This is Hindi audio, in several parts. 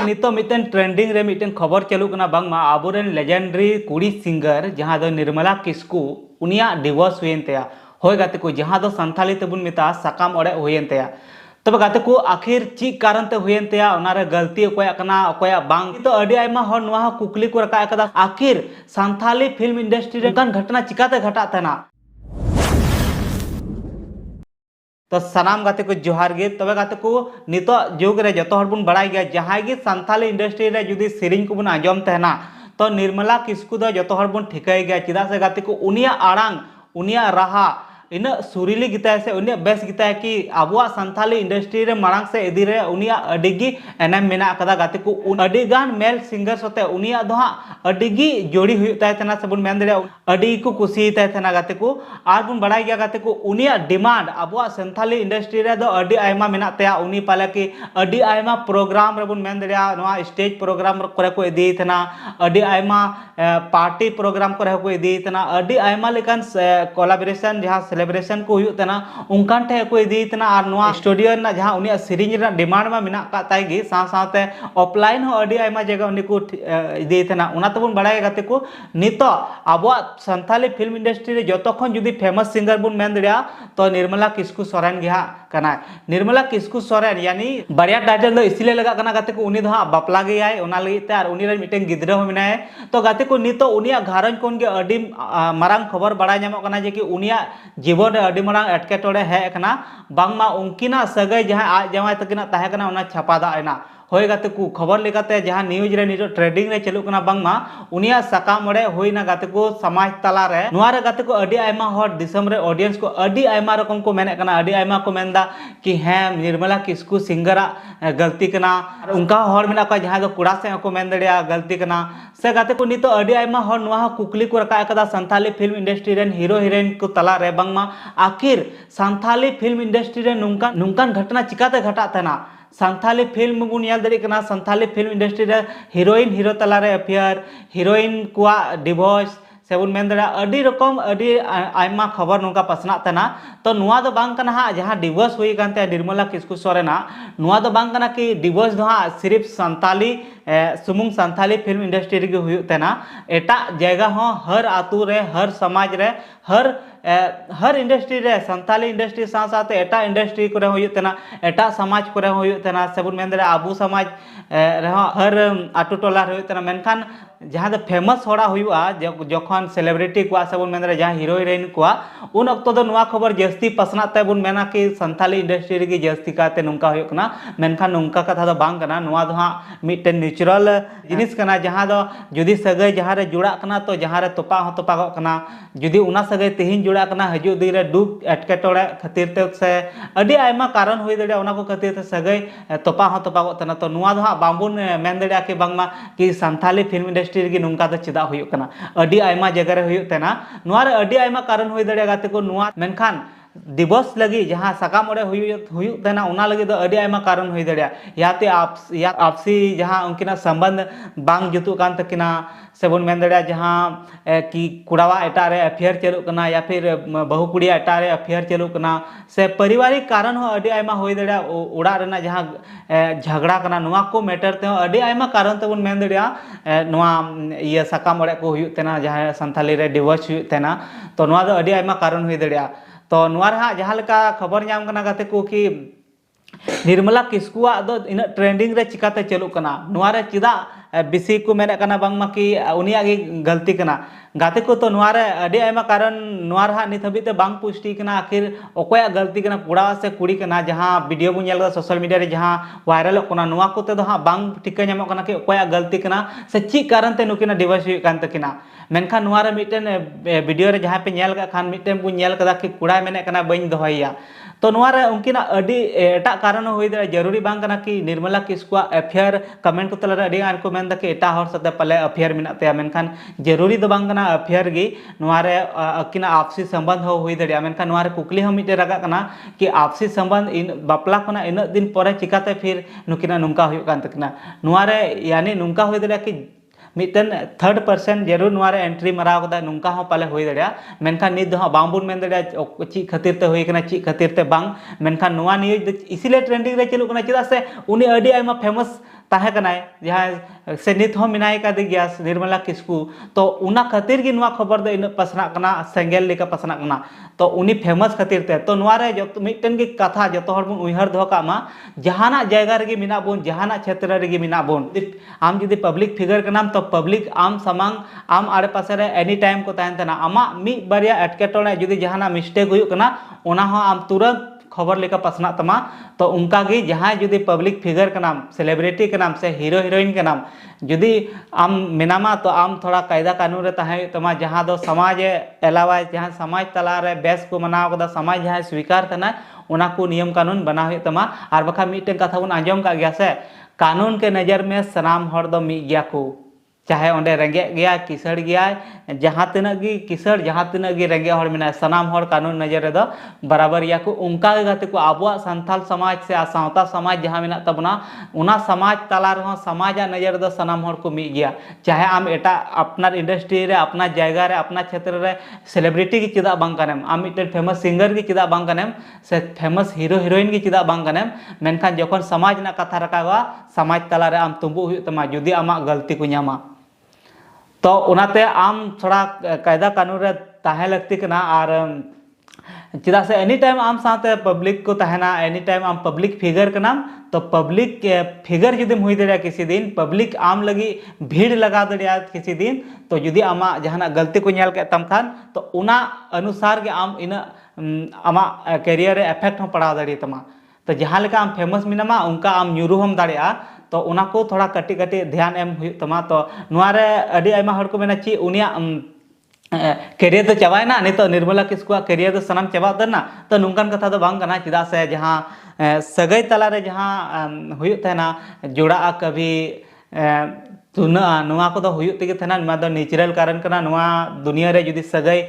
नितो मिटन ट्रेंडिंग रे मिटन खबर चलू कना बांगमा आबोरेन लेजेंडरी कुड़ी सिंगर जहां दो निर्मला किस्कू उनिया डिवोर्स हुएन तया होय गाते को जहां दो संथाली तेबुन मिता सकाम ओड़े हुएन तया तब गाते को आखिर ची कारण ते हुएन तया उनारे गलती अकोया कना अकोया बांग तो अडी आयमा हर नोहा कुकली को रका कदा आखिर संथाली फिल्म इंडस्ट्री रे कान घटना चिकाते घटा तना तो सनाम गाते को जोहार गे तबे गाते को नितो जुग रे जतो हर बुन बड़ाई गया जहां गे संथाली इंडस्ट्री रे जुदी सेरिंग को बुन आजम तहना तो निर्मला किस्कू दो जतो हर बुन ठिकाई गया चिदा से गाते को उनिया आड़ांग उनिया राहा इन सुरीली गीता से उनिया बेस गीता कि आबुआ संथाली इंडस्ट्री रे मांग से इदी रे उनिया अडिगी एनएम मेना कदा गाते को अडिगान मेल सिंगर सोते उनिया दोहा अडिगी जोड़ी हुई ताय तना सबुन मेन दे अडी को कुसी ताय तना गाते को आर बुन बड़ाई गया गाते को उनिया डिमांड आबुआ संथाली इंडस्ट्री रे दो अडी आयमा मेना तया उनी पाले कि अडी आयमा प्रोग्राम रे बुन मेन दे नोआ स्टेज प्रोग्राम करे को इदी तना अडी आयमा पार्टी प्रोग्राम करे को इदी तना अडी आयमा लेकन कोलैबोरेशन जहां सेलिब्रेशन को हुई तना उनकान ठे को इदी तना और नोआ स्टूडियो ना जहां उनी सीरीज रे डिमांड में मिना का ताई गे सा साथे ऑफलाइन हो अडी आयमा जगह उनी को इदी तना उना तबन बड़ाय गाते को नितो आबुआ संथाली फिल्म इंडस्ट्री रे जतो खन जुदी फेमस सिंगर बुन मेन दरिया तो निर्मला किस्कू सोरेन गे हा कना निर्मला किस्कू सोरेन यानी बारिया टाइटल दो इसलिए लगा कना गाते को उनी दो हा बापला गे आय उना लगी ते और उनी रे मिटेन गिद्रा हो मिनाय तो गाते को नितो उनिया घारन कोन गे अडी मारांग खबर बड़ा नामो कना जे कि उनिया जीवन रे अडी मारांग एटकेटोड़े है कना बांगमा उनकिना सगै जहां आज जमाय तकिना ताहे कना उना छापा दा आइना होय गाते को खबर लेकाते जहां न्यूज रे निजो ट्रेडिंग रे चलु कना बांगमा उनिया सकाम ओड़े होइना गाते को समाज तला रे नोआ रे गाते को अडी आयमा हर दिसम रे ऑडियंस को अडी आयमा रकम को मेने कना अडी आयमा को मेनदा कि है निर्मला किस्कू सिंगरा गलती कना उनका हर मेना को जहां दो कुड़ा से को मेन दड़िया गलती कना से गाते को नितो अडी आयमा हर नोआ कुकली को रका कदा संथाली फिल्म इंडस्ट्री रे हीरो हीरोइन को तला रे बांगमा आखिर संथाली फिल्म इंडस्ट्री रे नुंकान घटना चिकाते घटा तना संथाली फिल्म बुन याल दड़ी कना संथाली फिल्म इंडस्ट्री रे हीरोइन हीरो तला रे अफेयर हीरोइन कुआ डिवोर्स सेबुन मेन दड़ा अडी रकम अडी आयमा खबर नोका पसना तना तो नुआ दो बांग कना हा जहां डिवोर्स हुई कांते निर्मला किस्कू सोरेना नुआ दो बांग कना कि डिवोर्स दो हा सिर्फ संथाली सुमुंग संथाली फिल्म इंडस्ट्री रे हुई तना एटा जगह हो हर आतु रे हर समाज रे हर इंडस्ट्री रे संथाली इंडस्ट्री साथ साथ एटा इंडस्ट्री को हुई तना एटा समाज को हुई तना सेबुन मेन दड़ा आबू समाज रे हर आटू टोला हुई तना मेनखान जहां दो फेमस होड़ा हुआ जखन सेलिब्रिटी को सबन मेन रे जहां हीरो हीरोइन को उन अक्तो दो नुआ खबर जस्ती पसना ते बुन मेना कि संथाली इंडस्ट्री रे जस्ती काते नुंका हुई कना मेनखान नुंका कथा दो बांग कना नुआ दो हा मिटन नेचुरल जिनिस कना जहां दो जुदी सगै जहां रे जुड़ा कना तो जहां रे तोपा हो तोपा कना जुदी उना सगै तेहिन जुड़ा कना हजू दी रे दुख एटकेटोड़े खातिर ते से अडी आयमा कारण हुई दड़िया उना को खातिर ते सगै तोपा हो तोपा तना तो नुआ दो हा बांबुन मेन दड़िया कि बांगमा कि संथाली फिल्म इंडस्ट्री गे नुंका दो चिदा हुई कना अडी आयमा जगह रे हुई तना नुआ रे अडी आयमा कारण हुई दड़िया गाते को नुआ मेनखान दिवस लगी जहां सकाम ओड़े हुई तना उना लगी दो अडी आयमा कारण हुई दड़िया याते आपसी जहां उनकिना संबंध बांग जुतु कान तकिना सेबुन मेन दड़िया जहां कि कुड़ावा एटा रे अफेयर चलु कना या फिर बहु कुड़िया एटा रे अफेयर चलु कना से पारिवारिक कारण हो अडी आयमा हुई दड़िया उड़ा रेना जहां झगड़ा कना नुआ को मैटर ते अडी आयमा कारण तेबुन मेन दड़िया नुआ ये सकाम ओड़े को हुई तना जहां संथाली रे डिवोर्स हुई तना तो नुआ दो अडी आयमा कारण हुई दड़िया तो नुआ रे जहां लेका खबर नाम कना गाते को कि निर्मला किस्कुआ दो इन ट्रेंडिंग रे चिकाते चलु कना नुआ रे चिदा बिसी को मेने कना बांगमा कि उनिया गे गलती कना गाते को तो नुआ रे अडी आयमा कारण नुआ रे नित हबीते बांग पुष्टि कना आखिर ओकोया गलती कना कुड़ा से कुड़ी कना जहां वीडियो बु नेल सोशल मीडिया रे जहां वायरल कना नुआ को ते दो हा बांग ठिका नामो कना कि ओकोया गलती कना से ची कारण ते नुकिना डिवोर्स हुई कान तकिना मेनखान नुआ रे मिटन वीडियो रे जहां पे नेल का खान मिटन बु नेल कदा कि कुड़ा मेने कना बइन दोहैया तो नुआ रे उनकिना अडी एटा कारण हुई दे जरूरी बांग कना कि निर्मला किस्कुआ अफेयर कमेंट को तला अडी आन को मेन दा कि एटा हर सते पले अफेयर मिना ते मेनखान जरूरी दो बांग कना अफेयर गी नुआ रे अकिना आपसी संबंध हो हुई दड़िया मेनखान नुआ रे कुकली हम मिटे रगा कना कि आपसी संबंध इन बापला कना इन दिन परे चिकाते फिर नुकिना नुंका हुई कान तकिना नुआ रे यानी नुंका हुई दड़िया कि मिटन थर्ड पर्सन जरूर नवारे एंट्री मराव कदा नुंका हो पाले होई दड़िया मेनखान नित दो बांबुन मेन दड़िया ची खातिर ते होई कना ची खातिर ते बांग मेनखान नवा न्यूज इसीलिए ट्रेंडिंग रे चलुक कना चेदा से उनी अडी आयमा फेमस ताहे कनाय जहां से नित हो मिनाय का दिया निर्मला किस्कू तो उना खातिर गी नवा खबर दो इन पसना कना सेंगेल लेका पसना कना तो उनी फेमस खातिर ते तो नवारे जो मिटन गी कथा जो हर बुन उइहर दो का मा जहाना जायगा रे मिना बुन जहाना क्षेत्र रे मिना बुन आम जुदी पब्लिक फिगर कनाम तो पब्लिक आम समांग आम आड़े पासे रे एनी टाइम को ताहन तना आमा मी बारिया एटकेटोड़े जुदी जहाना मिस्टेक हुयुक कना ओना हो आम तुरंत खबर लेका पसना तमा तो उनका गी जहां जुदी पब्लिक फिगर का नाम सेलिब्रिटी का नाम से हीरो हीरोइन का नाम जुदी आम मिनामा तो आम थोड़ा कायदा कानून रे ताहे तमा जहां दो समाज अलावा जहां समाज तला रे बेस को मनाव कदा समाज जहां स्वीकार करना उना को नियम कानून बना हुई तमा और बखा मिटन कथा बन आंजम का गया से कानून के नजर में सनाम हर दो मी गया को चाहे ओंडे रेंगे गया किसड़ गया जहाँ तिनक गी किसड़ जहाँ तिनक गी रेंगे हर मिना सनाम हर कानून नजर रे बराबर या को उनका गाते को आबुआ संथाल समाज से सावता समाज जहाँ मिना तबना उना समाज तला रहो समाज नजर दो सनाम हर को मी गया चाहे आम एटा अपना इंडस्ट्री रे अपना जायगा रे अपना क्षेत्र रे सेलिब्रिटी की चिदा बांग कनेम आम मिटन फेमस सिंगर की चिदा बांग कनेम से फेमस हीरो हीरोइन की चिदा बांग कनेम मेनखान जखन समाज ना कथा रकावा समाज तला रे आम तुंबु हुई तमा जुदी आमा गलती को न्यामा तो उनाते आम थोड़ा कायदा कानून रे ताहे लगती कना और चिदा से एनी टाइम आम साथे पब्लिक को तहना एनी टाइम आम पब्लिक फिगर का नाम तो पब्लिक फिगर जुदी हुई दड़िया किसी दिन पब्लिक आम लगी भीड़ लगा दड़िया किसी दिन तो जुदी आमा जहाना गलती को नेल के तम खान तो उना अनुसार के आम इन आमा कैरियर रे इफेक्ट हो पड़ा दड़ी तमा तो जहाँ लेका आम फेमस मिनामा उनका आम न्यूरू हम दाड़िया तो उना को थोड़ा कटी कटी ध्यान एम हुई तमा तो नुआरे अडी आयमा हर को मेना ची उनिया कैरियर तो चाबायना नहीं तो निर्मला किस्कू कैरियर तो सनाम चाबा उतरना तो नुंकान कथा तो बांग कना चिदा से जहाँ सगई तला रे जहाँ हुई तहना जोड़ा कभी तुना नुआ को दो हुई तेगे तहना नुआ दो नेचुरल कारण कना नुआ दुनिया रे जुदी सगई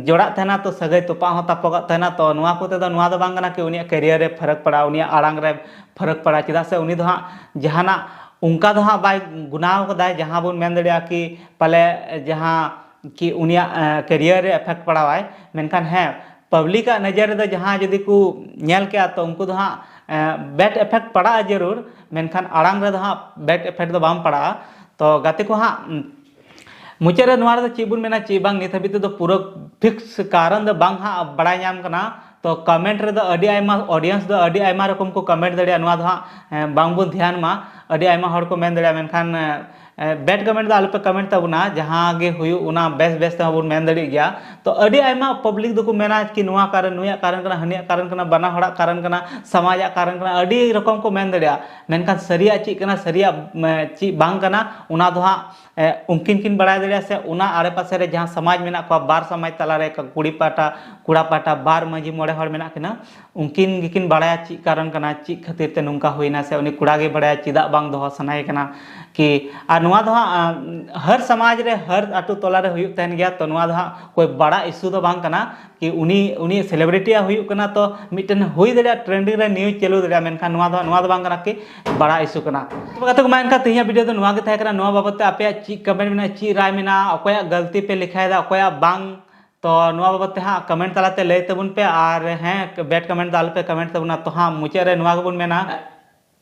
जोड़ा तहना तो सगई तोपा हो तापगा तहना तो नुआ को ते दो नुआ दो बांग कना कि उनिया कैरियर रे फर्क पड़ा उनिया आड़ांग रे फर्क पड़ा चिदा से उनी दो हाँ जहाना उनका दो हाँ बाय गुनाह को दाय जहाँ बुन मेन दड़िया कि पले जहाँ कि उनिया कैरियर रे इफेक्ट पड़ावाय मेनखान है पब्लिक नजर दो जहाँ जदि को नेल के तो उनको दो हाँ बैड इफेक्ट पड़ा जरूर मेनखान आड़ांग रे दो हाँ बैड इफेक्ट दो बाम पड़ा तो गाते को हाँ मुचारे नवार दो चीबुन मेना ची बांग नित हबी तो पूरा फिक्स कारण दो बांग हाँ बड़ाय नाम कना तो कमेंट रे दो अडी आयमा ऑडियंस दो अडी आयमा रकम को कमेंट दड़िया नवा दो हाँ बांग बुन ध्यान मा अडी आयमा हर को मेन दड़िया मेनखान बैड कमेंट आलोपे कमेंट तबना जहाँ गे हुई उना बेस बेस तबन मेन दड़ी गया तो अडी आयमा पब्लिक दो को मेना कि नुआ कारण नुया कारण कना हनिया कारण कना बना हड़ा कारण कना समाजा कारण कना अडी रकम को मेन दड़िया मेनखान सरिया ची कना सरिया ची बांग कना उना दो उनकिन किन बड़ा दड़िया से उना आड़े पासे रे जहाँ समाज मेना को बार समाज तला रे कुड़ी पाटा कुड़ा पाटा बार मांझी मोड़े हड़ मेना किना उनकिन गिकिन बड़ा ची कारण कना ची खातिर ते नुंका हुईना से उनी कुड़ा गे बड़ा चिदा बांग दो सनाय कना कि आ नुआ दो हर समाज रे हर आटू टोला रे हुयुक तहन गया तो नुआ दो कोई बड़ा इशू दो बांग कना कि उनी सेलिब्रिटी हुयुक कना तो मिटन हुई दड़िया ट्रेंडिंग रे न्यूज चलू दड़िया मेनखान नुआ दो बांग कना कि बड़ा इशू कना तो कथा को मानका तिहिया वीडियो तो नुआ गे थाय कना नुआ बाबत आपे ची कमेंट में ची राय मेना अकोया गलती पे लिखाय दा अकोया बांग तो नुआ बाबत हाँ कमेंट तलाते लय तबुन पे और हैं बैड कमेंट दाल पे कमेंट तबना तो हाँ मुचारे रे नुआ गेबुन मेना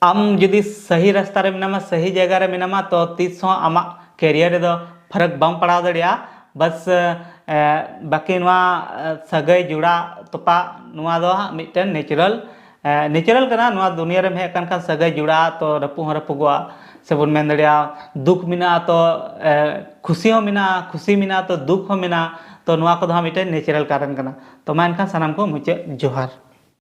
आम जुदी सही रास्ता रे मिनामा सही जगह रे मिनामा तो तीस आमा कैरियर रे दो फर्क बम पड़ा दड़िया बस बाकी नुआ सगई जुड़ा तोपा नुआ दो मिटन नेचुरल कना नुआ दुनिया रे हे कन सगई जुड़ा तो रपु रपुगवा से बन मेन दड़िया दुख मिना तो खुशी हो मिना खुशी मिना तो दुख हो मिना तो नुआ को दो मिटन नेचुरल कारण कना तो मा एनखान सानाम को मुचे जोहार।